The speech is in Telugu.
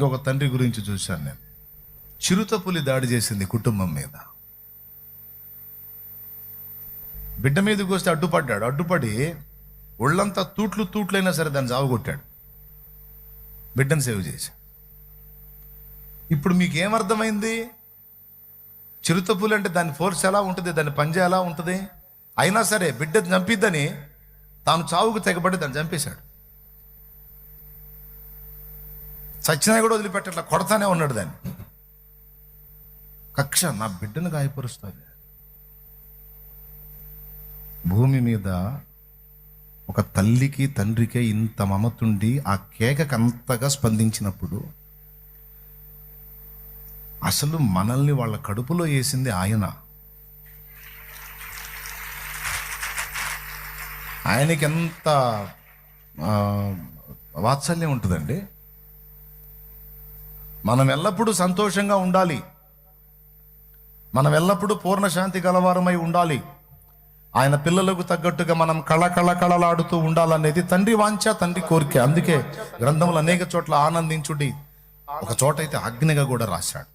ఇంకొక తండ్రి గురించి చూశాను నేను. చిరుతపులి దాడి చేసింది కుటుంబం మీద. బిడ్డ మీదకి వస్తే అడ్డుపడ్డాడు. అడ్డుపడి ఒళ్ళంతా తూట్లైనా సరే దాన్ని చావగొట్టాడు. బిడ్డను సేవ్ చేసి. ఇప్పుడు మీకు ఏమర్థమైంది? చిరుతపులి అంటే దాని ఫోర్స్ ఎలా ఉంటుంది, దాని పంజా ఎలా ఉంటుంది. అయినా సరే బిడ్డను చంపిద్దని తాను చావుకు తెగబడి దాన్ని చంపేశాడు. చచ్చినా కూడా వదిలిపెట్టట్లా, కొడతానే ఉన్నాడు దాన్ని. కక్ష, నా బిడ్డను గాయపరుస్తుంది. భూమి మీద ఒక తల్లికి తండ్రికి ఇంత మమతుండి ఆ కేకకు అంతగా స్పందించినప్పుడు అసలు మనల్ని వాళ్ళ కడుపులో వేసింది ఆయన. ఆయనకి ఎంత వాత్సల్యం ఉంటుందండి. మనం ఎల్లప్పుడూ సంతోషంగా ఉండాలి, మనం ఎల్లప్పుడూ పూర్ణ శాంతి గలవారమై ఉండాలి, ఆయన పిల్లలకు తగ్గట్టుగా మనం కళలాడుతూ ఉండాలనేది తండ్రి వాంఛ, తండ్రి కోరిక. అందుకే గ్రంథంలో అనేక చోట్ల ఆనందించుడి, ఒక చోట అయితే అగ్నిగా కూడా రాశాడు.